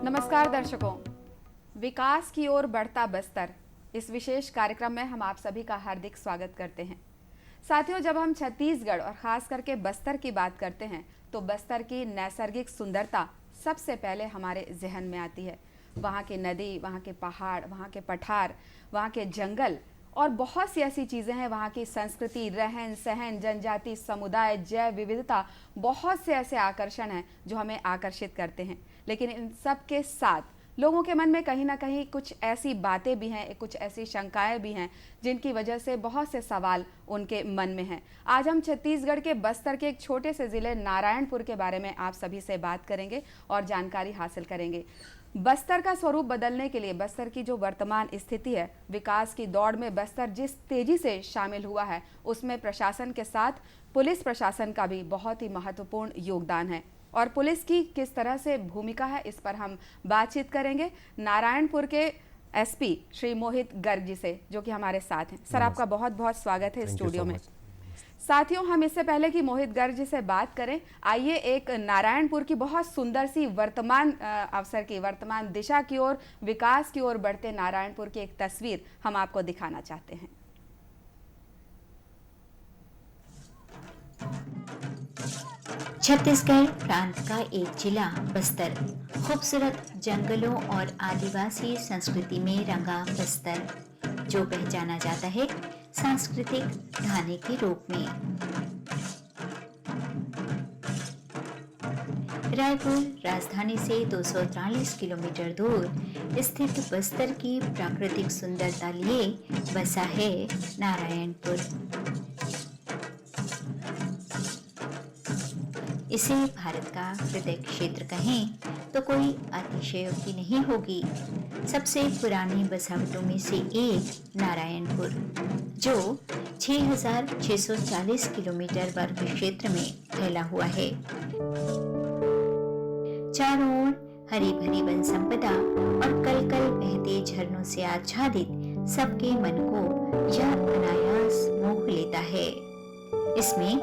नमस्कार दर्शकों, विकास की ओर बढ़ता बस्तर इस विशेष कार्यक्रम में हम आप सभी का हार्दिक स्वागत करते हैं। साथियों, जब हम छत्तीसगढ़ और खास करके बस्तर की बात करते हैं तो बस्तर की नैसर्गिक सुंदरता सबसे पहले हमारे जहन में आती है। वहाँ की नदी, वहाँ के पहाड़, वहाँ के पठार, वहाँ के जंगल और बहुत सी ऐसी चीज़ें हैं। वहाँ की संस्कृति, रहन सहन, जनजाति समुदाय, जैव विविधता, बहुत से ऐसे आकर्षण हैं जो हमें आकर्षित करते हैं। लेकिन इन सब के साथ लोगों के मन में कहीं ना कहीं कुछ ऐसी बातें भी हैं, कुछ ऐसी शंकाएं भी हैं जिनकी वजह से बहुत से सवाल उनके मन में हैं। आज हम छत्तीसगढ़ के बस्तर के एक छोटे से ज़िले नारायणपुर के बारे में आप सभी से बात करेंगे और जानकारी हासिल करेंगे। बस्तर का स्वरूप बदलने के लिए बस्तर की जो वर्तमान स्थिति है, विकास की दौड़ में बस्तर जिस तेजी से शामिल हुआ है, उसमें प्रशासन के साथ पुलिस प्रशासन का भी बहुत ही महत्वपूर्ण योगदान है। और पुलिस की किस तरह से भूमिका है, इस पर हम बातचीत करेंगे नारायणपुर के एसपी श्री मोहित गर्ग जी से, जो कि हमारे साथ हैं। सर, आपका बहुत बहुत स्वागत है स्टूडियो में। साथियों, हम इससे पहले कि मोहित गर्ग जी से बात करें, आइए एक नारायणपुर की बहुत सुंदर सी वर्तमान अवसर की, वर्तमान दिशा की ओर, विकास की ओर बढ़ते नारायणपुर की एक तस्वीर हम आपको दिखाना चाहते हैं। छत्तीसगढ़ प्रांत का एक जिला बस्तर खूबसूरत जंगलों और आदिवासी संस्कृति में रंगा बस्तर, जो पहचाना जाता है सांस्कृतिक ढांचे के रूप में। रायपुर राजधानी से 243 किलोमीटर दूर स्थित बस्तर की प्राकृतिक सुंदरता लिए बसा है नारायणपुर। इसे भारत का हृदय क्षेत्र कहें तो कोई अतिशयोक्ति नहीं होगी। सबसे पुरानी बसावटों में से एक नारायणपुर, जो 6,640 किलोमीटर वर्ग क्षेत्र में फैला हुआ है। चारों ओर हरी भरी वन संपदा और कल कल बहते झरनों से आच्छादित सबके मन को यह अनायास मोह लेता है। इसमें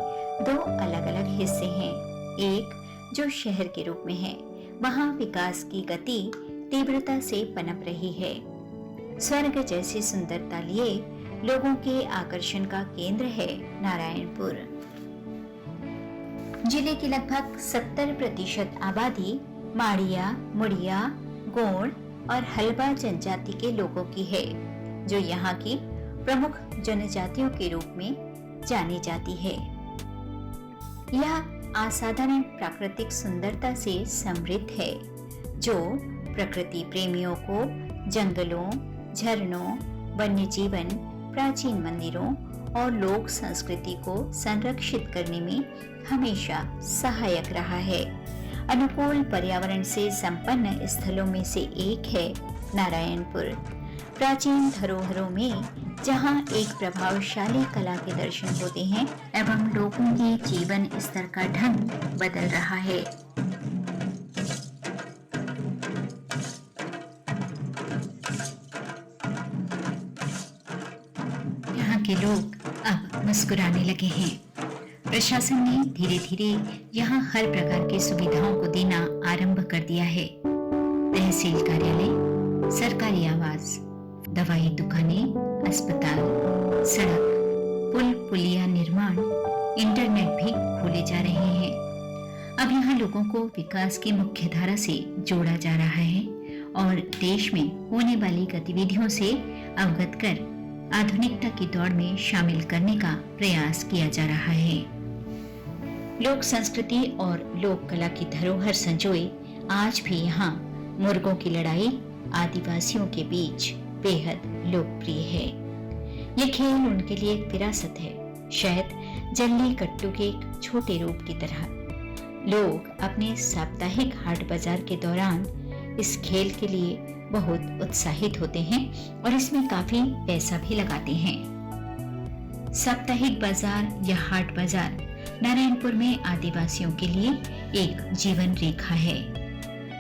दो अलग अलग हिस्से हैं। एक जो शहर के रूप में है, वहाँ विकास की गति तीव्रता से पनप रही है। स्वर्ग जैसी सुंदरता लिए लोगों के आकर्षण का केंद्र है नारायणपुर। जिले की लगभग 70% आबादी माड़िया, मुड़िया, गोंड और हल्बा जनजाति के लोगों की है, जो यहाँ की प्रमुख जनजातियों के रूप में जानी जाती है। यह असाधारण प्राकृतिक सुंदरता से समृद्ध है, जो प्रकृति प्रेमियों को जंगलों, झरनों, वन्य जीवन, प्राचीन मंदिरों और लोक संस्कृति को संरक्षित करने में हमेशा सहायक रहा है। अनुकूल पर्यावरण से संपन्न स्थलों में से एक है नारायणपुर। प्राचीन धरोहरों में जहां एक प्रभावशाली कला के दर्शन होते हैं एवं लोगों के जीवन स्तर का ढंग बदल रहा है। यहाँ के लोग अब मुस्कुराने लगे हैं। प्रशासन ने धीरे धीरे यहाँ हर प्रकार की सुविधाओं को देना आरंभ कर दिया है। तहसील कार्यालय, सरकारी आवास, दवाई दुकानें, अस्पताल, सड़क, पुल पुलिया निर्माण, इंटरनेट भी खोले जा रहे हैं। अब यहाँ लोगों को विकास की मुख्य धारा से जोड़ा जा रहा है और देश में होने वाली गतिविधियों से अवगत कर आधुनिकता की दौड़ में शामिल करने का प्रयास किया जा रहा है। लोक संस्कृति और लोक कला की धरोहर संजोए आज भी यहाँ मुर्गों की लड़ाई आदिवासियों के बीच बेहद लोकप्रिय है। ये खेल उनके लिए एक विरासत है, शायद जल्ली कट्टू के एक छोटे रूप की तरह। लोग अपने साप्ताहिक हाट बाजार के दौरान इस खेल के लिए बहुत उत्साहित होते हैं और इसमें काफी पैसा भी लगाते हैं। साप्ताहिक बाजार या हाट बाजार नारायणपुर में आदिवासियों के लिए एक जीवन रेखा है।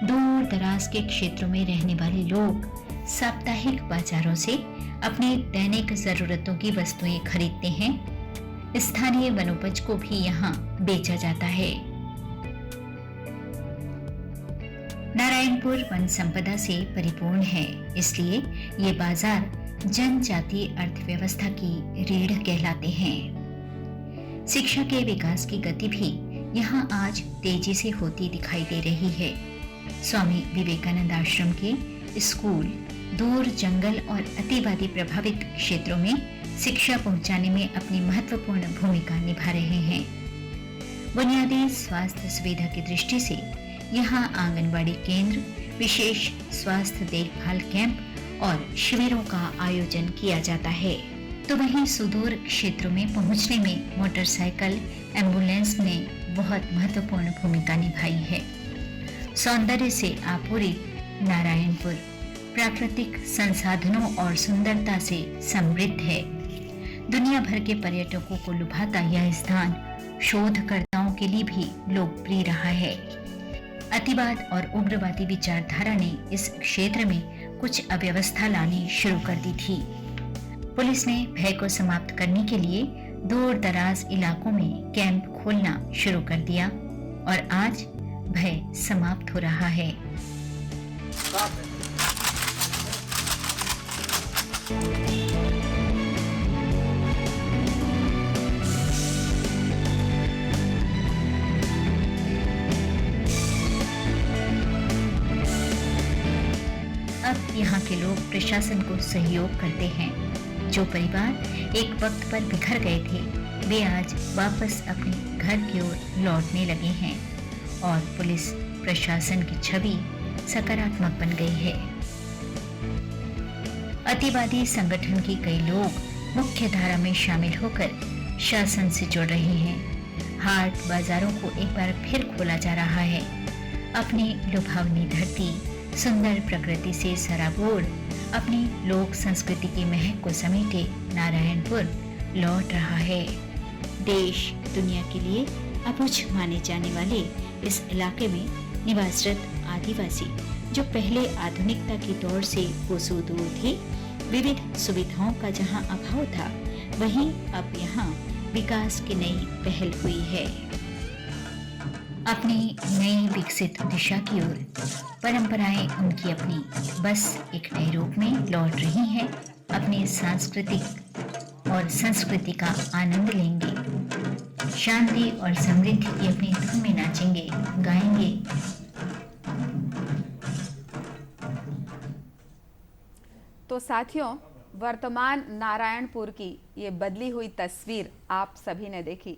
दूर दराज के क्षेत्रों में रहने वाले लोग साप्ताहिक बाजारों से अपने दैनिक जरूरतों की वस्तुएं खरीदते हैं। स्थानीय वनोपज को भी यहाँ बेचा जाता है। नारायणपुर वन संपदा से परिपूर्ण है, इसलिए ये बाजार जनजातीय अर्थव्यवस्था की रीढ़ कहलाते हैं। शिक्षा के विकास की गति भी यहाँ आज तेजी से होती दिखाई दे रही है। स्वामी विवेकानंद आश्रम के स्कूल दूर जंगल और अतिवादी प्रभावित क्षेत्रों में शिक्षा पहुंचाने में अपनी महत्वपूर्ण भूमिका निभा रहे हैं। बुनियादी स्वास्थ्य सुविधा की दृष्टि से यहाँ आंगनबाड़ी केंद्र, विशेष स्वास्थ्य देखभाल कैंप और शिविरों का आयोजन किया जाता है। तो वहीं सुदूर क्षेत्रों में पहुंचने में मोटरसाइकिल एम्बुलेंस ने बहुत महत्वपूर्ण भूमिका निभाई है। सौंदर्य से आपूरित नारायणपुर प्राकृतिक संसाधनों और सुंदरता से समृद्ध है। दुनिया भर के पर्यटकों को लुभाता यह स्थान शोधकर्ताओं के लिए भी लोकप्रिय रहा है। अतिवाद और उग्रवादी विचारधारा ने इस क्षेत्र में कुछ अव्यवस्था लानी शुरू कर दी थी। पुलिस ने भय को समाप्त करने के लिए दूर दराज इलाकों में कैंप खोलना शुरू कर दिया और आज भय समाप्त हो रहा है। अब यहाँ के लोग प्रशासन को सहयोग करते हैं। जो परिवार एक वक्त पर बिखर गए थे, वे आज वापस अपने घर की ओर लौटने लगे हैं और पुलिस प्रशासन की छवि सकारात्मक बन गई है। अतिवादी संगठन के कई लोग मुख्य धारा में शामिल होकर शासन से जुड़ रहे हैं। हाट बाजारों को एक बार फिर खोला जा रहा है। अपनी लुभावनी धरती, सुंदर प्रकृति से सराबोर अपनी लोक संस्कृति की महक को समेटे नारायणपुर लौट रहा है। देश दुनिया के लिए अबूझ माने जाने वाले इस इलाके में निवासरत आदिवासी जो पहले आधुनिकता की दौड़ से कोसों दूर थे, विविध सुविधाओं का जहां अभाव था, वहीं अब यहां विकास की नई पहल हुई है। अपनी नई विकसित दिशा की ओर परंपराएं उनकी अपनी बस एक नए रूप में लौट रही हैं। अपनी सांस्कृतिक और संस्कृति का आनंद लेंगे, शांति और समृद्धि की अपनी धुन में नाचेंगे, गाएंगे। तो साथियों, वर्तमान नारायणपुर की ये बदली हुई तस्वीर आप सभी ने देखी।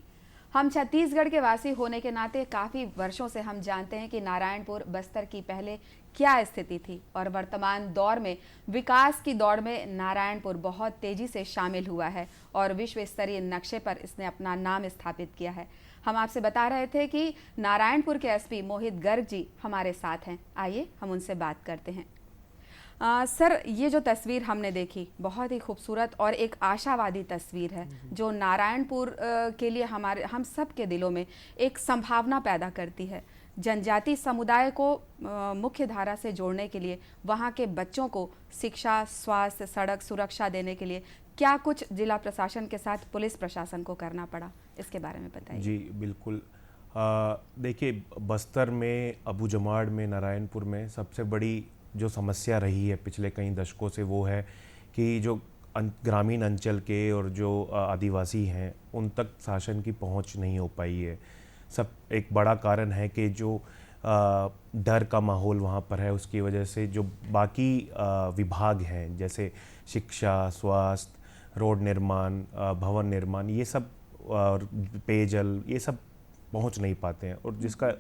हम छत्तीसगढ़ के वासी होने के नाते काफ़ी वर्षों से हम जानते हैं कि नारायणपुर बस्तर की पहले क्या स्थिति थी और वर्तमान दौर में विकास की दौड़ में नारायणपुर बहुत तेज़ी से शामिल हुआ है और विश्व स्तरीय नक्शे पर इसने अपना नाम स्थापित किया है। हम आपसे बता रहे थे कि नारायणपुर के एसपी मोहित गर्ग जी हमारे साथ हैं। आइए हम उनसे बात करते हैं। सर, ये जो तस्वीर हमने देखी बहुत ही खूबसूरत और एक आशावादी तस्वीर है जो नारायणपुर के लिए हम सब के दिलों में एक संभावना पैदा करती है। जनजाति समुदाय को मुख्य धारा से जोड़ने के लिए, वहाँ के बच्चों को शिक्षा, स्वास्थ्य, सड़क सुरक्षा देने के लिए क्या कुछ जिला प्रशासन के साथ पुलिस प्रशासन को करना पड़ा, इसके बारे में बताइए। जी बिल्कुल। देखिए, बस्तर में, अबूजमाड़ में, नारायणपुर में सबसे बड़ी जो समस्या रही है पिछले कई दशकों से वो है कि जो ग्रामीण अंचल के और जो आदिवासी हैं उन तक शासन की पहुंच नहीं हो पाई है। सब एक बड़ा कारण है कि जो डर का माहौल वहाँ पर है, उसकी वजह से जो बाकी विभाग हैं जैसे शिक्षा, स्वास्थ्य, रोड निर्माण, भवन निर्माण, ये सब पेयजल, ये सब पहुँच नहीं पाते हैं। और जिसका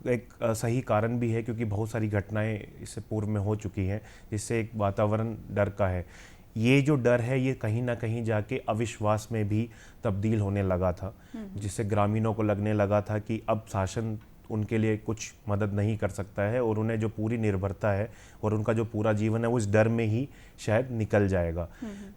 एक सही कारण भी है क्योंकि बहुत सारी घटनाएं इससे पूर्व में हो चुकी हैं जिससे एक वातावरण डर का है। ये जो डर है ये कहीं ना कहीं जाके अविश्वास में भी तब्दील होने लगा था, जिससे ग्रामीणों को लगने लगा था कि अब शासन उनके लिए कुछ मदद नहीं कर सकता है और उन्हें जो पूरी निर्भरता है और उनका जो पूरा जीवन है वो इस डर में ही शायद निकल जाएगा।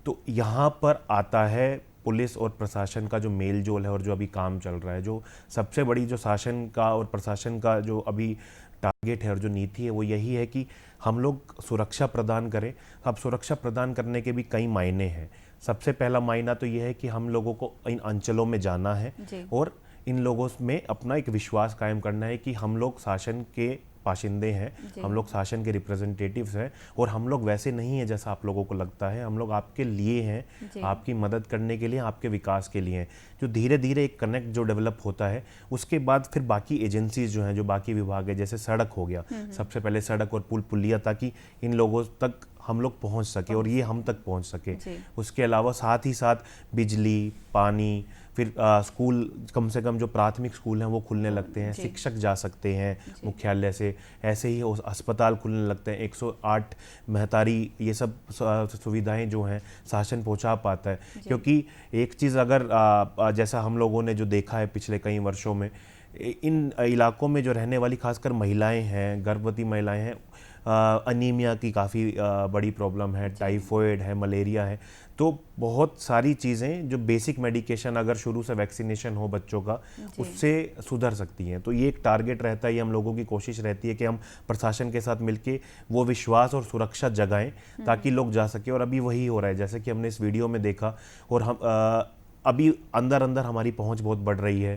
तो यहाँ पर आता है पुलिस और प्रशासन का जो मेल जोल है और जो अभी काम चल रहा है। जो सबसे बड़ी जो शासन का और प्रशासन का जो अभी टारगेट है और जो नीति है वो यही है कि हम लोग सुरक्षा प्रदान करें। अब सुरक्षा प्रदान करने के भी कई मायने हैं। सबसे पहला मायना तो ये है कि हम लोगों को इन अंचलों में जाना है और इन लोगों में अपना एक विश्वास कायम करना है कि हम लोग शासन के बाशिंदे हैं, हम लोग शासन के रिप्रेजेंटेटिव्स हैं और हम लोग वैसे नहीं हैं जैसा आप लोगों को लगता है। हम लोग आपके लिए हैं, आपकी मदद करने के लिए, आपके विकास के लिए हैं। जो धीरे धीरे एक कनेक्ट जो डेवलप होता है उसके बाद फिर बाकी एजेंसीज जो हैं, जो बाकी विभाग है, जैसे सड़क हो गया, सबसे पहले सड़क और पुल पुलिया, ताकि इन लोगों तक हम लोग पहुंच सके और ये हम तक पहुंच सके। उसके अलावा साथ ही साथ बिजली, पानी, फिर स्कूल, कम से कम जो प्राथमिक स्कूल हैं वो खुलने लगते हैं, शिक्षक जा सकते हैं मुख्यालय से, ऐसे ही अस्पताल खुलने लगते हैं, 108 महतारी, ये सब सुविधाएं जो हैं शासन पहुंचा पाता है। क्योंकि एक चीज़ अगर जैसा हम लोगों ने जो देखा है पिछले कई वर्षों में, इन इलाकों में जो रहने वाली खासकर महिलाएं हैं, गर्भवती महिलाएं हैं, अनीमिया की काफ़ी बड़ी प्रॉब्लम है, टाइफॉइड है, मलेरिया है, तो बहुत सारी चीज़ें जो बेसिक मेडिकेशन अगर शुरू से वैक्सीनेशन हो बच्चों का, उससे सुधर सकती हैं। तो ये एक टारगेट रहता है, ये हम लोगों की कोशिश रहती है कि हम प्रशासन के साथ मिलके वो विश्वास और सुरक्षा जगाएं ताकि लोग जा सके। और अभी वही हो रहा है, जैसे कि हमने इस वीडियो में देखा। और हम अभी अंदर अंदर हमारी पहुंच बहुत बढ़ रही है,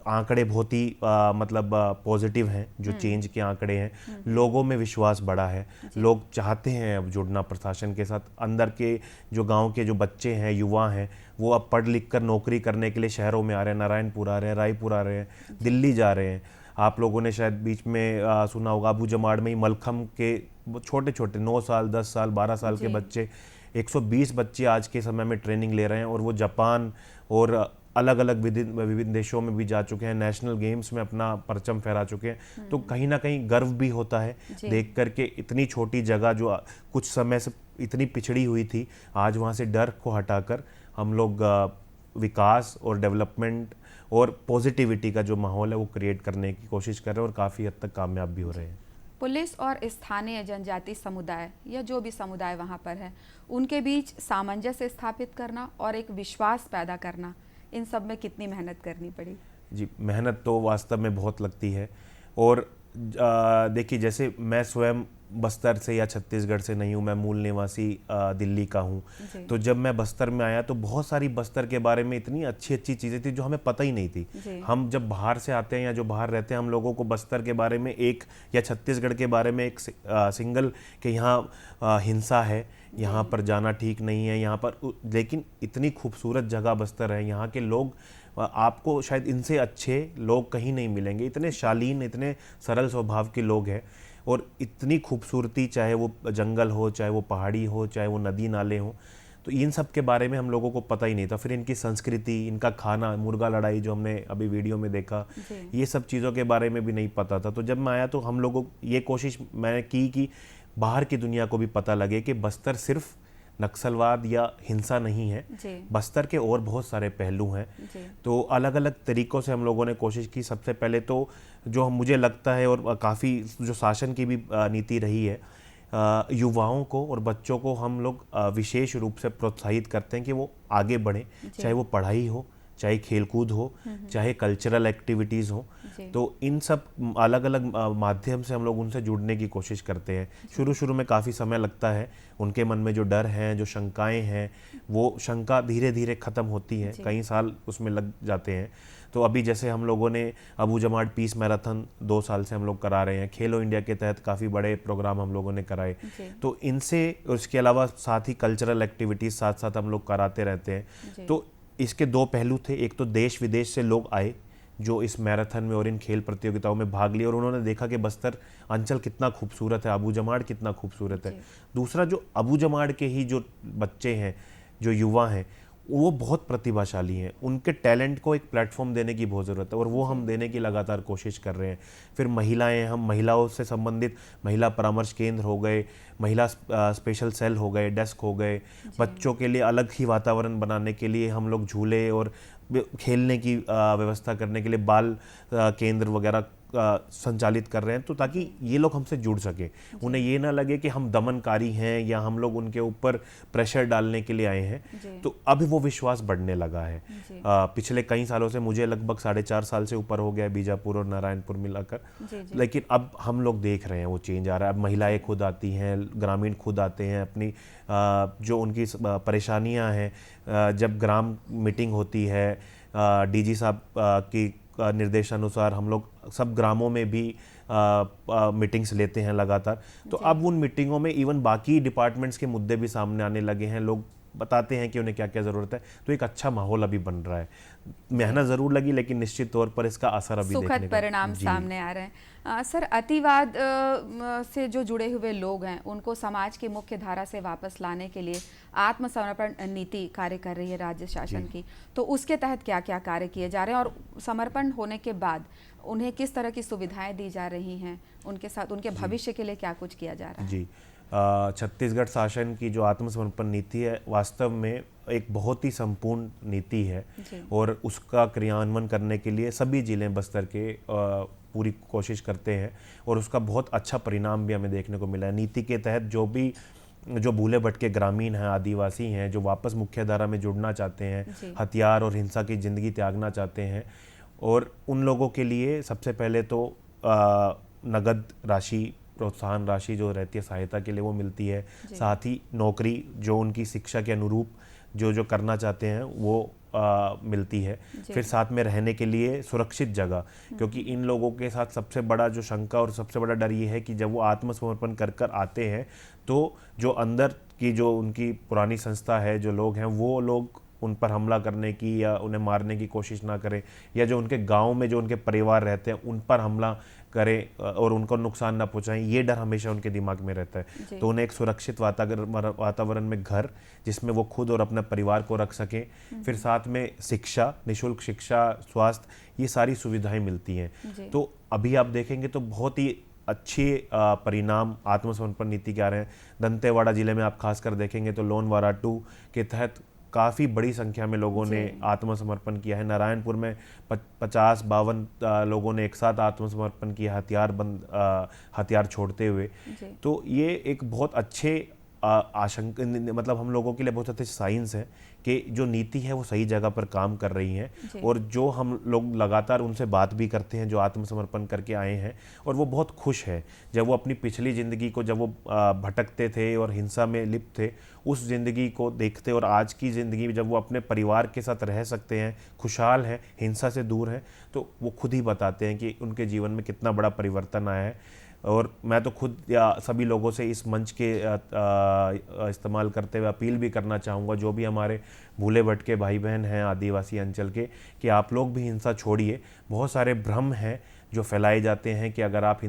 आंकड़े बहुत ही मतलब पॉजिटिव हैं, जो चेंज के आंकड़े हैं, लोगों में विश्वास बढ़ा है, लोग चाहते हैं अब जुड़ना प्रशासन के साथ। अंदर के जो गांव के जो बच्चे हैं, युवा हैं, वो अब पढ़ लिख कर नौकरी करने के लिए शहरों में आ रहे हैं, नारायणपुर आ रहे हैं, रायपुर आ रहे हैं, दिल्ली जा रहे हैं। आप लोगों ने शायद बीच में सुना होगा, अबू जमाड़ में ही मलखम के छोटे छोटे 9 साल, 10 साल, 12 साल के बच्चे, 120 बच्चे आज के समय में ट्रेनिंग ले रहे हैं और वो जापान और अलग अलग विभिन्न देशों में भी जा चुके हैं, नेशनल गेम्स में अपना परचम फहरा चुके हैं। तो कहीं ना कहीं गर्व भी होता है देख करके, इतनी छोटी जगह जो कुछ समय से इतनी पिछड़ी हुई थी, आज वहाँ से डर को हटाकर हम लोग विकास और डेवलपमेंट और पॉजिटिविटी का जो माहौल है वो क्रिएट करने की कोशिश कर रहे हैं और काफ़ी हद तक कामयाब भी हो रहे हैं। पुलिस और स्थानीय जनजाति समुदाय या जो भी समुदाय वहाँ पर है, उनके बीच सामंजस्य स्थापित करना और एक विश्वास पैदा करना, इन सब में कितनी मेहनत करनी पड़ी? जी, मेहनत तो वास्तव में बहुत लगती है। और देखिए, जैसे मैं स्वयं बस्तर से या छत्तीसगढ़ से नहीं हूँ, मैं मूल निवासी दिल्ली का हूँ। तो जब मैं बस्तर में आया तो बहुत सारी बस्तर के बारे में इतनी अच्छी अच्छी चीज़ें थी जो हमें पता ही नहीं थी। हम जब बाहर से आते हैं या जो बाहर रहते हैं, हम लोगों को बस्तर के बारे में एक, या छत्तीसगढ़ के बारे में एक सिंगल कि यहाँ हिंसा है, यहाँ पर जाना ठीक नहीं है, यहाँ पर, लेकिन इतनी खूबसूरत जगह बस्तर है। यहाँ के लोग, आपको शायद इनसे अच्छे लोग कहीं नहीं मिलेंगे, इतने शालीन, इतने सरल स्वभाव के लोग हैं। और इतनी खूबसूरती, चाहे वो जंगल हो, चाहे वो पहाड़ी हो, चाहे वो नदी नाले हो, तो इन सब के बारे में हम लोगों को पता ही नहीं था। फिर इनकी संस्कृति, इनका खाना, मुर्गा लड़ाई जो हमने अभी वीडियो में देखा, ये सब चीज़ों के बारे में भी नहीं पता था। तो जब मैं आया तो हम लोगों ये कोशिश मैंने की कि बाहर की दुनिया को भी पता लगे कि बस्तर सिर्फ नक्सलवाद या हिंसा नहीं है, बस्तर के और बहुत सारे पहलू हैं। तो अलग अलग तरीक़ों से हम लोगों ने कोशिश की। सबसे पहले तो जो मुझे लगता है, और काफ़ी जो शासन की भी नीति रही है, युवाओं को और बच्चों को हम लोग विशेष रूप से प्रोत्साहित करते हैं कि वो आगे बढ़ें, चाहे वो पढ़ाई हो, चाहे खेलकूद हो, चाहे कल्चरल एक्टिविटीज़ हो। तो इन सब अलग अलग माध्यम से हम लोग उनसे जुड़ने की कोशिश करते हैं। शुरू में काफ़ी समय लगता है, उनके मन में जो डर हैं, जो शंकाएं हैं, वो शंका धीरे धीरे ख़त्म होती है, कई साल उसमें लग जाते हैं। तो अभी जैसे हम लोगों ने अबू जमाड़ पीस मैराथन 2 साल से हम लोग करा रहे हैं, खेलो इंडिया के तहत काफ़ी बड़े प्रोग्राम हम लोगों ने कराए। तो इनसे, उसके अलावा साथ ही कल्चरल एक्टिविटीज़ साथ साथ हम लोग कराते रहते हैं। तो इसके 2 पहलू थे। एक तो देश विदेश से लोग आए जो इस मैराथन में और इन खेल प्रतियोगिताओं में भाग लिए, और उन्होंने देखा कि बस्तर अंचल कितना खूबसूरत है, अबू जमाड़ कितना खूबसूरत है। दूसरा, जो अबू जमाड़ के ही जो बच्चे हैं, जो युवा हैं, वो बहुत प्रतिभाशाली हैं, उनके टैलेंट को एक प्लेटफॉर्म देने की बहुत ज़रूरत है, और वो हम देने की लगातार कोशिश कर रहे हैं। फिर महिलाएं, हम महिलाओं से संबंधित महिला परामर्श केंद्र हो गए, महिला स्पेशल सेल हो गए, डेस्क हो गए, बच्चों के लिए अलग ही वातावरण बनाने के लिए हम लोग झूले और खेलने की व्यवस्था करने के लिए बाल केंद्र वगैरह संचालित कर रहे हैं, तो ताकि ये लोग हमसे जुड़ सके, उन्हें ये ना लगे कि हम दमनकारी हैं या हम लोग उनके ऊपर प्रेशर डालने के लिए आए हैं। तो अभी वो विश्वास बढ़ने लगा है। पिछले कई सालों से, मुझे लगभग 4.5 साल से ऊपर हो गया बीजापुर और नारायणपुर मिलाकर, लेकिन अब हम लोग देख रहे हैं वो चेंज आ रहा है। अब महिलाएं खुद आती हैं, ग्रामीण खुद आते हैं, अपनी जो उनकी परेशानियां हैं, जब ग्राम मीटिंग होती है, डीजी साहब की निर्देशानुसार हम लोग सब ग्रामों में भी मीटिंग्स लेते हैं लगातार। तो अब उन मीटिंगों में इवन बाकी डिपार्टमेंट्स के मुद्दे भी सामने आने लगे हैं, लोग बताते हैं कि उन्हें क्या क्या ज़रूरत है। तो एक अच्छा माहौल अभी बन रहा है। मेहनत ज़रूर लगी, लेकिन निश्चित तौर पर इसका असर अभी देखने सुखद का परिणाम सामने आ रहे हैं। सर, अतिवाद से जो जुड़े हुए लोग हैं उनको समाज की मुख्य धारा से वापस लाने के लिए आत्मसमर्पण नीति कार्य कर रही है राज्य शासन की। तो उसके तहत क्या क्या कार्य किए जा रहे हैं और समर्पण होने के बाद उन्हें किस तरह की सुविधाएं दी जा रही हैं, उनके साथ उनके भविष्य के लिए क्या कुछ किया जा रहा है? जी, छत्तीसगढ़ शासन की जो आत्मसमर्पण नीति है वास्तव में एक बहुत ही संपूर्ण नीति है और उसका क्रियान्वयन करने के लिए सभी जिले बस्तर के पूरी कोशिश करते हैं और उसका बहुत अच्छा परिणाम भी हमें देखने को मिला है। नीति के तहत जो भूले भटके ग्रामीण हैं, आदिवासी हैं, जो वापस मुख्यधारा में जुड़ना चाहते हैं, हथियार और हिंसा की ज़िंदगी त्यागना चाहते हैं, और उन लोगों के लिए सबसे पहले तो नगद राशि, प्रोत्साहन राशि जो रहती है सहायता के लिए वो मिलती है। साथ ही नौकरी जो उनकी शिक्षा के अनुरूप जो करना चाहते हैं वो मिलती है। फिर साथ में रहने के लिए सुरक्षित जगह, क्योंकि इन लोगों के साथ सबसे बड़ा जो शंका और सबसे बड़ा डर ये है कि जब वो आत्मसमर्पण कर आते हैं तो जो अंदर की जो उनकी पुरानी संस्था है, जो लोग हैं, वो लोग उन पर हमला करने की या उन्हें मारने की कोशिश ना करें, या जो उनके गांव में जो उनके परिवार रहते हैं उन पर हमला करें और उनको नुकसान ना पहुंचाएं, ये डर हमेशा उनके दिमाग में रहता है। तो उन्हें एक सुरक्षित वातावरण में घर जिसमें वो खुद और अपने परिवार को रख सकें, फिर साथ में शिक्षा, निःशुल्क शिक्षा, स्वास्थ्य, ये सारी सुविधाएं मिलती हैं। तो अभी आप देखेंगे तो बहुत ही अच्छे परिणाम आत्मसमर्पण नीति के आ रहे हैं। दंतेवाड़ा जिले में आप खासकर देखेंगे तो लोनवारा 2 के तहत काफ़ी बड़ी संख्या में लोगों ने आत्मसमर्पण किया है। नारायणपुर में 50-52 लोगों ने एक साथ आत्मसमर्पण किया, हथियार छोड़ते हुए। तो ये एक बहुत अच्छे मतलब हम लोगों के लिए बहुत अच्छे साइंस है कि जो नीति है वो सही जगह पर काम कर रही है, और जो हम लोग लगातार उनसे बात भी करते हैं जो आत्मसमर्पण करके आए हैं, और वो बहुत खुश है। जब वो अपनी पिछली ज़िंदगी को, जब वो भटकते थे और हिंसा में लिप्त थे, उस ज़िंदगी को देखते और आज की ज़िंदगी में जब वो अपने परिवार के साथ रह सकते हैं, खुशहाल हैं, हिंसा से दूर हैं, तो वो खुद ही बताते हैं कि उनके जीवन में कितना बड़ा परिवर्तन आया है। और मैं तो खुद या सभी लोगों से इस मंच के इस्तेमाल करते हुए अपील भी करना चाहूँगा, जो भी हमारे भूले भटके भाई बहन हैं आदिवासी अंचल के, कि आप लोग भी हिंसा छोड़िए। बहुत सारे भ्रम हैं जो फैलाए जाते हैं कि अगर आप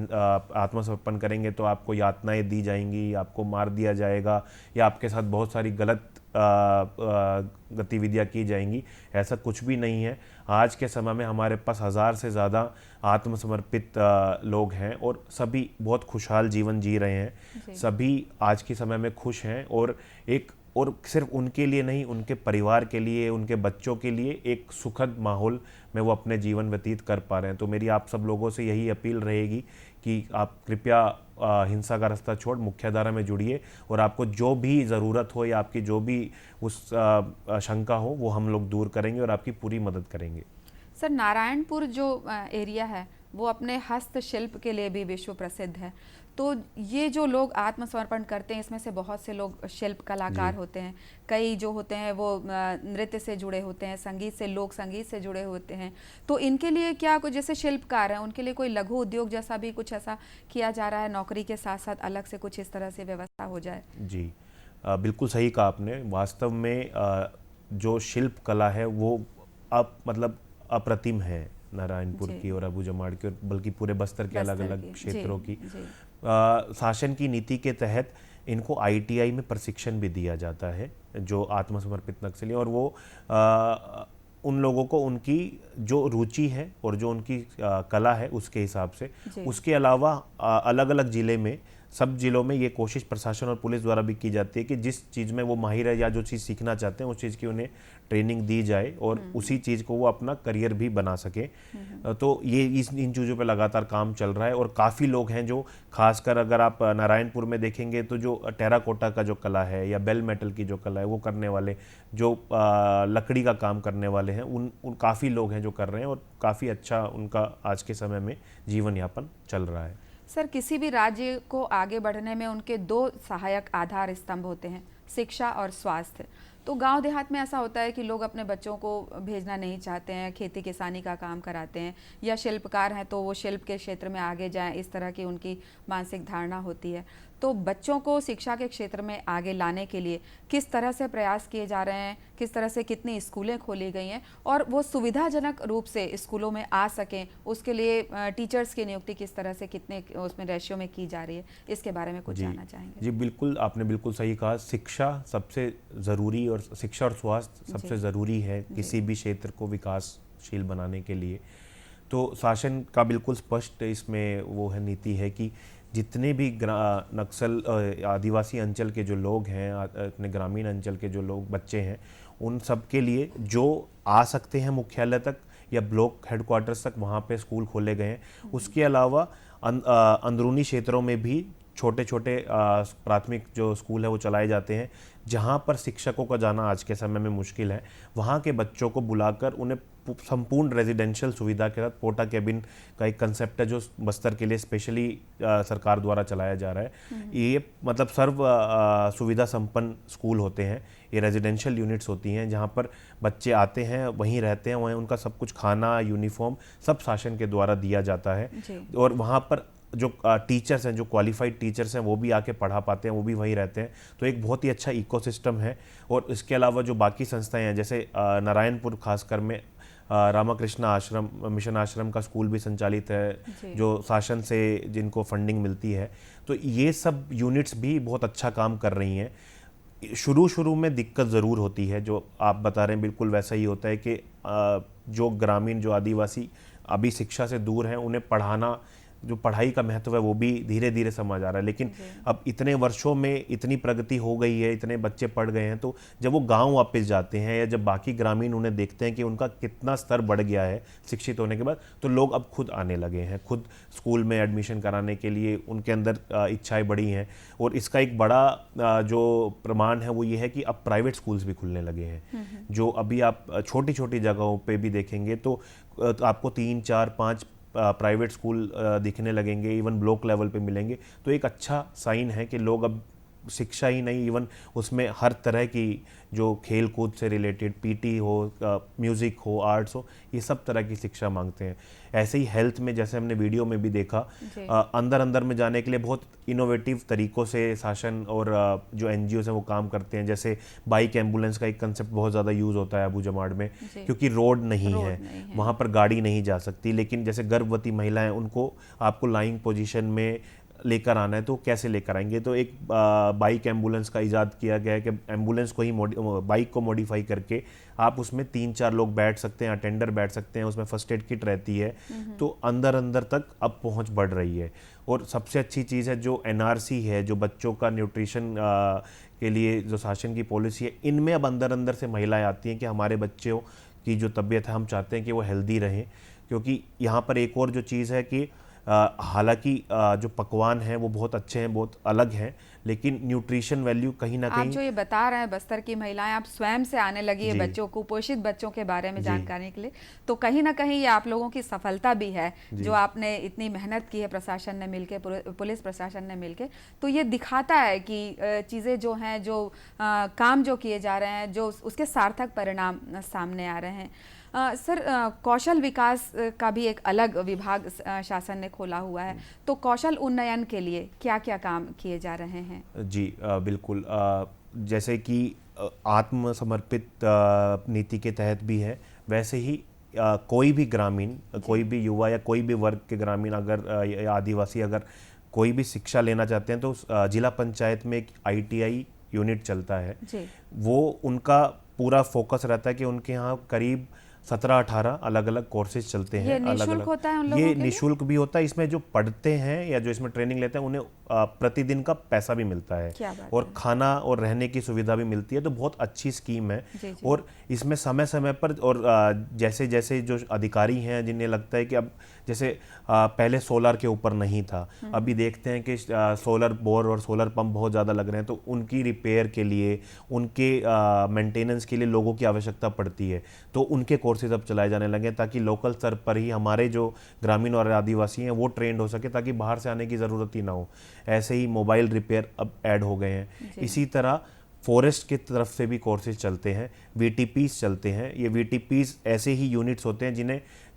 आत्मसमर्पण करेंगे तो आपको यातनाएं दी जाएंगी, आपको मार दिया जाएगा, या आपके साथ बहुत सारी गलत गतिविधियां की जाएंगी। ऐसा कुछ भी नहीं है। आज के समय में हमारे पास 1000 से ज़्यादा आत्मसमर्पित लोग हैं और सभी बहुत खुशहाल जीवन जी रहे हैं। सभी आज के समय में खुश हैं, और सिर्फ उनके लिए नहीं, उनके परिवार के लिए, उनके बच्चों के लिए एक सुखद माहौल में वो अपने जीवन व्यतीत कर पा रहे हैं। तो मेरी आप सब लोगों से यही अपील रहेगी कि आप कृपया हिंसा का रास्ता छोड़ मुख्यधारा में जुड़िए, और आपको जो भी ज़रूरत हो या आपकी जो भी उस शंका हो वो हम लोग दूर करेंगे और आपकी पूरी मदद करेंगे। सर, नारायणपुर जो एरिया है वो अपने हस्तशिल्प के लिए भी विश्व प्रसिद्ध है। तो ये जो लोग आत्मसमर्पण करते हैं इसमें से बहुत से लोग शिल्प कलाकार होते हैं, कई जो होते हैं वो नृत्य से जुड़े होते हैं, संगीत से, लोक संगीत से जुड़े होते हैं। तो इनके लिए क्या कुछ, जैसे शिल्पकार हैं, उनके लिए कोई लघु उद्योग जैसा भी कुछ ऐसा किया जा रहा है, नौकरी के साथ साथ अलग से कुछ इस तरह से व्यवस्था हो जाए? जी, बिल्कुल सही कहा आपने। वास्तव में जो शिल्प कला है वो मतलब अप्रतिम है नारायणपुर की और अबू जमाड़ की, और बल्कि पूरे बस्तर के अलग अलग क्षेत्रों की। शासन की नीति के तहत इनको ITI में प्रशिक्षण भी दिया जाता है जो आत्मसमर्पित नक्सली, और वो उन लोगों को उनकी जो रुचि है और जो उनकी कला है उसके हिसाब से। उसके अलावा अलग अलग ज़िले में, सब जिलों में ये कोशिश प्रशासन और पुलिस द्वारा भी की जाती है कि जिस चीज़ में वो माहिर है या जो चीज़ सीखना चाहते हैं उस चीज़ की उन्हें ट्रेनिंग दी जाए और उसी चीज़ को वो अपना करियर भी बना सके। तो ये इन चीज़ों पे लगातार काम चल रहा है, और काफ़ी लोग हैं जो, खासकर अगर आप नारायणपुर में देखेंगे तो जो टेराकोटा का जो कला है या बेल मेटल की जो कला है वो करने वाले, जो लकड़ी का काम करने वाले हैं, उन काफ़ी लोग हैं जो कर रहे हैं, और काफ़ी अच्छा उनका आज के समय में जीवन यापन चल रहा है। सर, किसी भी राज्य को आगे बढ़ने में उनके 2 सहायक आधार स्तंभ होते हैं, शिक्षा और स्वास्थ्य। तो गांव देहात में ऐसा होता है कि लोग अपने बच्चों को भेजना नहीं चाहते हैं, खेती किसानी का काम कराते हैं, या शिल्पकार हैं तो वो शिल्प के क्षेत्र में आगे जाएं, इस तरह की उनकी मानसिक धारणा होती है। तो बच्चों को शिक्षा के क्षेत्र में आगे लाने के लिए किस तरह से प्रयास किए जा रहे हैं, किस तरह से कितनी स्कूलें खोली गई हैं और वो सुविधाजनक रूप से स्कूलों में आ सकें, उसके लिए टीचर्स की नियुक्ति किस तरह से कितने उसमें रेशियो में की जा रही है, इसके बारे में कुछ जानना चाहेंगे? जी बिल्कुल, आपने बिल्कुल सही कहा। शिक्षा सबसे ज़रूरी और शिक्षा और स्वास्थ्य सबसे ज़रूरी है किसी भी क्षेत्र को विकासशील बनाने के लिए। तो शासन का बिल्कुल स्पष्ट इसमें वो है नीति है कि जितने भी नक्सल आदिवासी अंचल के जो लोग हैं, अपने ग्रामीण अंचल के जो लोग बच्चे हैं, उन सब के लिए जो आ सकते हैं मुख्यालय तक या ब्लॉक हेडक्वार्टर्स तक, वहाँ पे स्कूल खोले गए हैं। उसके अलावा अंदरूनी क्षेत्रों में भी छोटे छोटे प्राथमिक जो स्कूल है वो चलाए जाते हैं, जहाँ पर शिक्षकों का जाना आज के समय में मुश्किल है। वहाँ के बच्चों को बुलाकर उन्हें संपूर्ण रेजिडेंशियल सुविधा के साथ, पोटा कैबिन का एक कंसेप्ट है जो बस्तर के लिए स्पेशली सरकार द्वारा चलाया जा रहा है। ये मतलब सर्व सुविधा संपन्न स्कूल होते हैं, ये रेजिडेंशियल यूनिट्स होती हैं जहाँ पर बच्चे आते हैं, वहीं रहते हैं, वहीं उनका सब कुछ खाना, यूनिफॉर्म सब शासन के द्वारा दिया जाता है। और वहाँ पर जो टीचर्स हैं, जो क्वालिफाइड टीचर्स हैं, वो भी आके पढ़ा पाते हैं, वो भी वहीं रहते हैं। तो एक बहुत ही अच्छा इकोसिस्टम है। और इसके अलावा जो बाकी संस्थाएं हैं, जैसे नारायणपुर खासकर में रामकृष्ण आश्रम, मिशन आश्रम का स्कूल भी संचालित है, जो शासन से जिनको फंडिंग मिलती है। तो ये सब यूनिट्स भी बहुत अच्छा काम कर रही हैं। शुरू में दिक्कत ज़रूर होती है, जो आप बता रहे हैं बिल्कुल वैसा ही होता है कि जो ग्रामीण, जो आदिवासी अभी शिक्षा से दूर हैं, उन्हें पढ़ाना, जो पढ़ाई का महत्व है वो भी धीरे धीरे समझ आ रहा है। लेकिन अब इतने वर्षों में इतनी प्रगति हो गई है, इतने बच्चे पढ़ गए हैं, तो जब वो गांव वापस जाते हैं या जब बाकी ग्रामीण उन्हें देखते हैं कि उनका कितना स्तर बढ़ गया है शिक्षित होने के बाद, तो लोग अब खुद आने लगे हैं, खुद स्कूल में एडमिशन कराने के लिए उनके अंदर इच्छाएं बढ़ी हैं। और इसका एक बड़ा जो प्रमाण है वो ये है कि अब प्राइवेट स्कूल्स भी खुलने लगे हैं, जो अभी आप छोटी छोटी जगहों पर भी देखेंगे तो आपको 3, 4, 5 प्राइवेट स्कूल दिखने लगेंगे, इवन ब्लॉक लेवल पे मिलेंगे। तो एक अच्छा साइन है कि लोग अब शिक्षा ही नहीं, इवन उसमें हर तरह की जो खेल कूद से रिलेटेड, पीटी हो, म्यूज़िक हो, आर्ट्स हो, ये सब तरह की शिक्षा मांगते हैं। ऐसे ही हेल्थ में, जैसे हमने वीडियो में भी देखा, अंदर में जाने के लिए बहुत इनोवेटिव तरीक़ों से शासन और जो NGOs हैं वो काम करते हैं। जैसे बाइक एम्बुलेंस का एक कंसेप्ट बहुत ज़्यादा यूज़ होता है अबू जमाड़ में, क्योंकि रोड नहीं है, वहाँ पर गाड़ी नहीं जा सकती। लेकिन जैसे गर्भवती महिलाएं, उनको आपको लाइंग पोजीशन में लेकर आना है, तो कैसे लेकर आएंगे? तो एक बाइक एम्बुलेंस का इजाद किया गया है कि एम्बुलेंस को ही बाइक को मॉडिफाई करके आप उसमें 3-4 लोग बैठ सकते हैं, अटेंडर बैठ सकते हैं, उसमें फर्स्ट एड किट रहती है। तो अंदर तक अब पहुंच बढ़ रही है। और सबसे अच्छी चीज़ है जो NRC है, जो बच्चों का न्यूट्रिशन के लिए जो शासन की पॉलिसी है, इनमें अब अंदर से महिलाएं आती हैं कि हमारे बच्चों की जो तबीयत है, हम चाहते हैं कि वो हेल्दी रहें। क्योंकि यहाँ पर एक और जो चीज़ है कि हालांकि जो पकवान हैं वो बहुत अच्छे हैं, बहुत अलग हैं, लेकिन न्यूट्रिशन वैल्यू कहीं ना कहीं, आप जो ये बता रहे हैं बस्तर की महिलाएं आप स्वयं से आने लगी है बच्चों, कुपोषित बच्चों के बारे में जानकारी के लिए, तो कहीं ना कहीं ये आप लोगों की सफलता भी है जो आपने इतनी मेहनत की है, प्रशासन ने मिलके, पुलिस प्रशासन ने मिलके। तो ये दिखाता है कि चीज़ें जो हैं, जो काम जो किए जा रहे हैं, जो उसके सार्थक परिणाम सामने आ रहे हैं। सर, कौशल विकास का भी एक अलग विभाग शासन ने खोला हुआ है, तो कौशल उन्नयन के लिए क्या क्या काम किए जा रहे हैं? जी बिल्कुल, जैसे कि आत्मसमर्पित नीति के तहत भी है, वैसे ही कोई भी ग्रामीण, कोई भी युवा या कोई भी वर्ग के ग्रामीण अगर आदिवासी अगर कोई भी शिक्षा लेना चाहते हैं, तो जिला पंचायत में एक ITI यूनिट चलता है। वो उनका पूरा फोकस रहता है कि उनके यहाँ करीब 17-18 अलग अलग कोर्सेज चलते हैं। ये निःशुल्क होता है उन लोगों के लिए? निःशुल्क भी होता है। इसमें जो पढ़ते हैं या जो इसमें ट्रेनिंग लेते हैं, उन्हें प्रतिदिन का पैसा भी मिलता है और खाना और रहने की सुविधा भी मिलती है। तो बहुत अच्छी स्कीम है। और इसमें समय समय पर, और जैसे जैसे जो अधिकारी हैं जिन्हें लगता है कि अब जैसे पहले सोलर के ऊपर नहीं था, अभी देखते हैं कि सोलर बोर और सोलर पंप बहुत ज़्यादा लग रहे हैं, तो उनकी रिपेयर के लिए, उनके मेंटेनेंस के लिए लोगों की आवश्यकता पड़ती है। तो उनके कोर्सेज अब चलाए जाने लगे ताकि लोकल स्तर पर ही हमारे जो ग्रामीण और आदिवासी हैं वो ट्रेंड हो सके, ताकि बाहर से आने की ज़रूरत ही ना हो। ऐसे ही मोबाइल रिपेयर अब ऐड हो गए हैं। इसी तरह फॉरेस्ट की तरफ से भी कोर्सेज चलते हैं, वीटीपीज चलते हैं। ये वीटीपीज ऐसे ही यूनिट्स होते हैं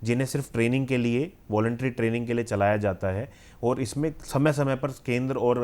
जिन्हें सिर्फ ट्रेनिंग के लिए, वॉलंटरी ट्रेनिंग के लिए चलाया जाता है, और इसमें समय समय पर केंद्र और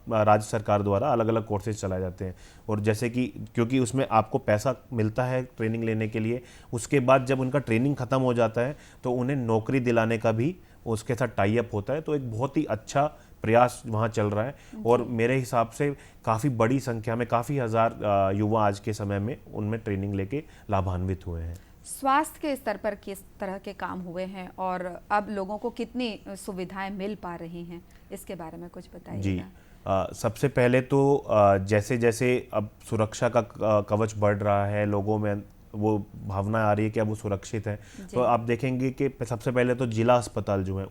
राज्य सरकार द्वारा अलग अलग कोर्सेज चलाए जाते हैं। और जैसे कि क्योंकि उसमें आपको पैसा मिलता है ट्रेनिंग लेने के लिए, उसके बाद जब उनका ट्रेनिंग ख़त्म हो जाता है तो उन्हें नौकरी दिलाने का भी उसके साथ टाई अप होता है। तो एक बहुत ही अच्छा प्रयास वहाँ चल रहा है, और मेरे हिसाब से काफ़ी बड़ी संख्या में, काफ़ी हज़ार युवा आज के समय में उनमें ट्रेनिंग लेके लाभान्वित हुए हैं। स्वास्थ्य के स्तर पर किस तरह के काम हुए हैं और अब लोगों को कितनी सुविधाएं मिल पा रही हैं, इसके बारे में कुछ बताइए। जी, सबसे पहले तो जैसे जैसे अब सुरक्षा का कवच बढ़ रहा है, लोगों में वो भावना आ रही है कि अब वो सुरक्षित है, तो आप देखेंगे कि सबसे पहले तो जिला अस्पताल जो हैं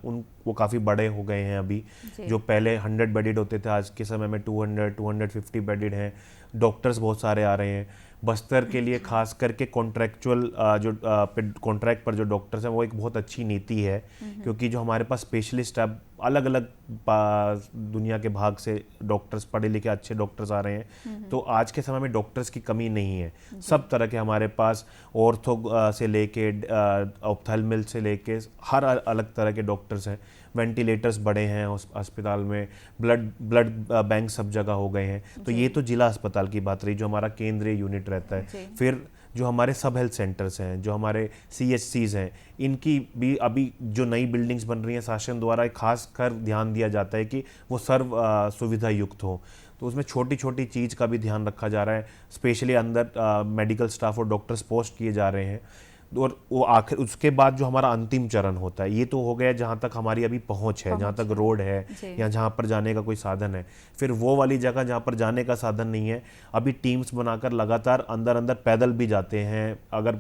वो काफ़ी बड़े हो गए हैं अभी। जो पहले 100 बेडेड होते थे, आज के समय में 200-250 बेडेड हैं। डॉक्टर्स बहुत सारे आ रहे हैं। बस्तर के लिए खास करके कॉन्ट्रैक्चुअल जो कॉन्ट्रैक्ट पर जो डॉक्टर्स हैं, वो एक बहुत अच्छी नीति है, क्योंकि जो हमारे पास स्पेशलिस्ट अब अलग अलग दुनिया के भाग से डॉक्टर्स, पढ़े लिखे अच्छे डॉक्टर्स आ रहे हैं, तो आज के समय में डॉक्टर्स की कमी नहीं है। सब तरह के हमारे पास ऑर्थो से लेके ऑप्थेल्मिल से लेके हर अलग तरह के डॉक्टर्स हैं। वेंटिलेटर्स बड़े हैं अस्पताल में, ब्लड बैंक सब जगह हो गए हैं। तो ये तो जिला अस्पताल की बात रही, जो हमारा केंद्रीय यूनिट रहता है। फिर जो हमारे सब हेल्थ सेंटर्स हैं, जो हमारे CHCs हैं, इनकी भी अभी जो नई बिल्डिंग्स बन रही हैं शासन द्वारा, खास कर ध्यान दिया जाता है कि वो सर्व सुविधा युक्त हो। तो उसमें छोटी छोटी चीज़ का भी ध्यान रखा जा रहा है। स्पेशली अंदर मेडिकल स्टाफ और डॉक्टर्स पोस्ट किए जा रहे हैं। और वो आखिर उसके बाद जो हमारा अंतिम चरण होता है, ये तो हो गया जहाँ तक हमारी अभी पहुँच है, जहाँ तक रोड है या जहाँ पर जाने का कोई साधन है। फिर वो वाली जगह जहाँ पर जाने का साधन नहीं है, अभी टीम्स बनाकर लगातार अंदर अंदर पैदल भी जाते हैं। अगर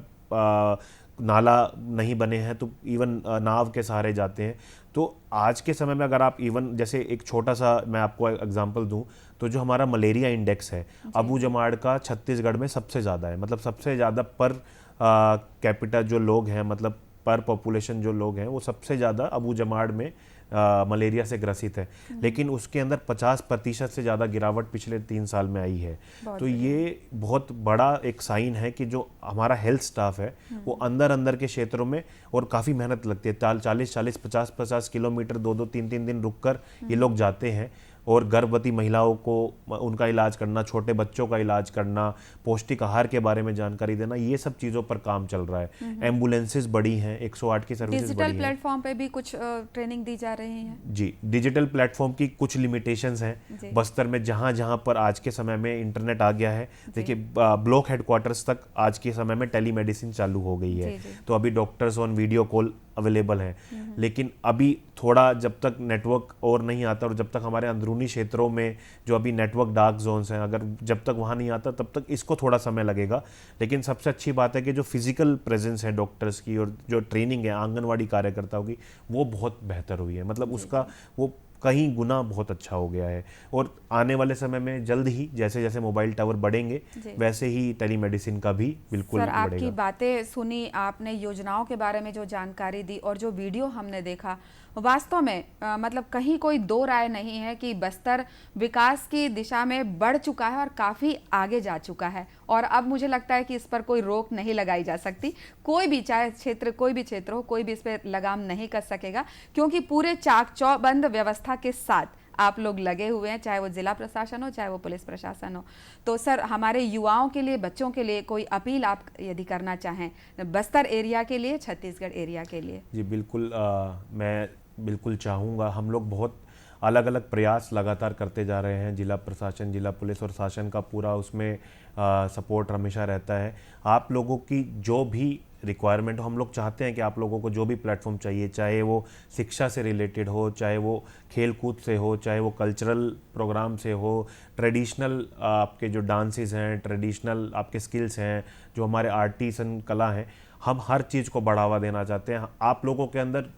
नाला नहीं बने हैं तो इवन नाव के सहारे जाते हैं। तो आज के समय में अगर आप इवन जैसे एक छोटा सा मैं आपको एग्जांपल दूं, तो जो हमारा मलेरिया इंडेक्स है अबू जमाड़ का छत्तीसगढ़ में सबसे ज़्यादा है। मतलब सबसे ज़्यादा पर कैपिटा जो लोग हैं, मतलब पर पॉपुलेशन जो लोग हैं, वो सबसे ज़्यादा अबू जमाड़ में मलेरिया से ग्रसित है। लेकिन उसके अंदर 50% से ज़्यादा गिरावट पिछले 3 साल में आई है। तो ये बहुत बड़ा एक साइन है कि जो हमारा हेल्थ स्टाफ है वो अंदर अंदर के क्षेत्रों में, और काफ़ी मेहनत लगती है, 40-40, 50-50 किलोमीटर 2-2, 3-3 दिन रुककर ये लोग जाते हैं। और गर्भवती महिलाओं को उनका इलाज करना, छोटे बच्चों का इलाज करना, पौष्टिक आहार के बारे में जानकारी देना, ये सब चीज़ों पर काम चल रहा है। एम्बुलेंसेस बड़ी हैं, 108 की सर्विसेज बड़ी हैं। डिजिटल प्लेटफॉर्म पे भी कुछ ट्रेनिंग दी जा रही है। जी, डिजिटल प्लेटफॉर्म की कुछ लिमिटेशंस हैं बस्तर में। जहाँ जहाँ पर आज के समय में इंटरनेट आ गया है, देखिए ब्लॉक हेडक्वार्टर्स तक आज के समय में टेलीमेडिसिन चालू हो गई है। तो अभी doctors on video call available है। लेकिन अभी थोड़ा जब तक नेटवर्क और नहीं आता, और जब तक हमारे अंदरूनी क्षेत्रों में जो अभी नेटवर्क डार्क जोन्स हैं, अगर जब तक वहाँ नहीं आता तब तक इसको थोड़ा समय लगेगा। लेकिन सबसे अच्छी बात है कि जो फिजिकल प्रेजेंस है डॉक्टर्स की और जो ट्रेनिंग है आंगनवाड़ी कार्यकर्ताओं की, वो बहुत बेहतर हुई है। मतलब उसका वो कहीं गुना बहुत अच्छा हो गया है। और आने वाले समय में जल्द ही जैसे जैसे मोबाइल टावर बढ़ेंगे, वैसे ही टेलीमेडिसिन का भी बिल्कुल सर, बढ़ेगा। आपकी बातें सुनी, आपने योजनाओं के बारे में जो जानकारी दी और जो वीडियो हमने देखा, वास्तव में मतलब कहीं कोई दो राय नहीं है कि बस्तर विकास की दिशा में बढ़ चुका है और काफ़ी आगे जा चुका है। और अब मुझे लगता है कि इस पर कोई रोक नहीं लगाई जा सकती। कोई भी, चाहे क्षेत्र कोई भी क्षेत्र हो, कोई भी इस पर लगाम नहीं कर सकेगा, क्योंकि पूरे चाक चौबंद व्यवस्था के साथ आप लोग लगे हुए हैं, चाहे वो जिला प्रशासन हो, चाहे वो पुलिस प्रशासन हो। तो सर, हमारे युवाओं के लिए, बच्चों के लिए कोई अपील आप यदि करना चाहें बस्तर एरिया के लिए, छत्तीसगढ़ एरिया के लिए? जी बिल्कुल, मैं बिल्कुल चाहूँगा। हम लोग बहुत अलग अलग प्रयास लगातार करते जा रहे हैं। जिला प्रशासन, जिला पुलिस और शासन का पूरा उसमें सपोर्ट हमेशा रहता है। आप लोगों की जो भी रिक्वायरमेंट हो, हम लोग चाहते हैं कि आप लोगों को जो भी प्लेटफॉर्म चाहिए, चाहे वो शिक्षा से रिलेटेड हो, चाहे वो खेल कूद से हो, चाहे वो कल्चरल प्रोग्राम से हो, ट्रेडिशनल आपके जो डांसेस हैं, ट्रेडिशनल आपके स्किल्स हैं, जो हमारे आर्टिसन कला हैं, हम हर चीज़ को बढ़ावा देना चाहते हैं। आप लोगों के अंदर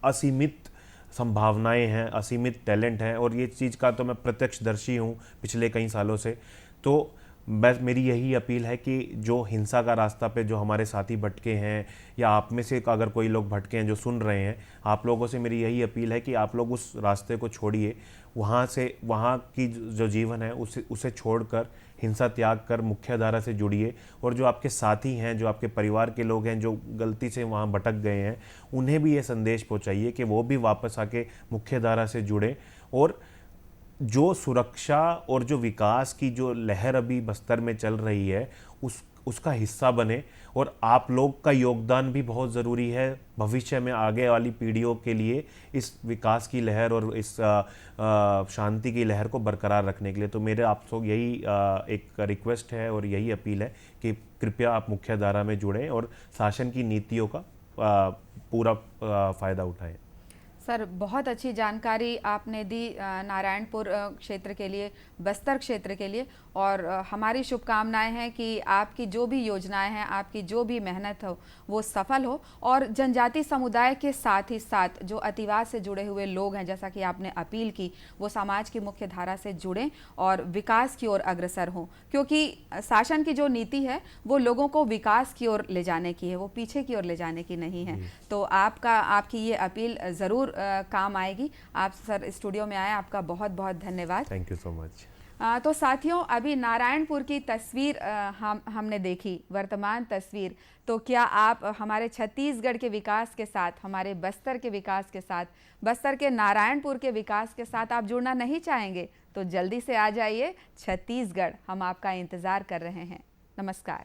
असीमित संभावनाएं हैं, असीमित टैलेंट हैं, और ये चीज़ का तो मैं प्रत्यक्षदर्शी हूँ पिछले कई सालों से। तो बस मेरी यही अपील है कि जो हिंसा का रास्ता पे जो हमारे साथी भटके हैं, या आप में से अगर कोई लोग भटके हैं जो सुन रहे हैं, आप लोगों से मेरी यही अपील है कि आप लोग उस रास्ते को छोड़िए वहाँ की जो जीवन है उसे छोड़कर हिंसा त्याग कर मुख्य धारा से जुड़िए। और जो आपके साथी हैं, जो आपके परिवार के लोग हैं जो गलती से वहाँ भटक गए हैं, उन्हें भी ये संदेश पहुँचाइए कि वो भी वापस आके मुख्य धारा से जुड़े और जो सुरक्षा और जो विकास की जो लहर अभी बस्तर में चल रही है उसका हिस्सा बने। और आप लोग का योगदान भी बहुत ज़रूरी है भविष्य में आगे वाली पीढ़ियों के लिए इस विकास की लहर और इस शांति की लहर को बरकरार रखने के लिए। तो मेरे आप लोग यही एक रिक्वेस्ट है और यही अपील है कि कृपया आप मुख्य धारा में जुड़ें और शासन की नीतियों का पूरा फ़ायदा उठाएं। सर, बहुत अच्छी जानकारी आपने दी नारायणपुर क्षेत्र के लिए, बस्तर क्षेत्र के लिए, और हमारी शुभकामनाएं हैं कि आपकी जो भी योजनाएं हैं, आपकी जो भी मेहनत हो वो सफल हो और जनजाति समुदाय के साथ ही साथ जो अतिवाद से जुड़े हुए लोग हैं, जैसा कि आपने अपील की, वो समाज की मुख्य धारा से जुड़ें और विकास की ओर अग्रसर हों, क्योंकि शासन की जो नीति है वो लोगों को विकास की ओर ले जाने की है, वो पीछे की ओर ले जाने की नहीं है। तो आपकी ये अपील ज़रूर काम आएगी। आप सर स्टूडियो में आए, आपका बहुत बहुत धन्यवाद। Thank you so much. तो साथियों, अभी नारायणपुर की तस्वीर हमने देखी, वर्तमान तस्वीर। तो क्या आप हमारे छत्तीसगढ़ के विकास के साथ, हमारे बस्तर के विकास के साथ, बस्तर के नारायणपुर के विकास के साथ आप जुड़ना नहीं चाहेंगे? तो जल्दी से आ जाइए छत्तीसगढ़, हम आपका इंतज़ार कर रहे हैं। नमस्कार।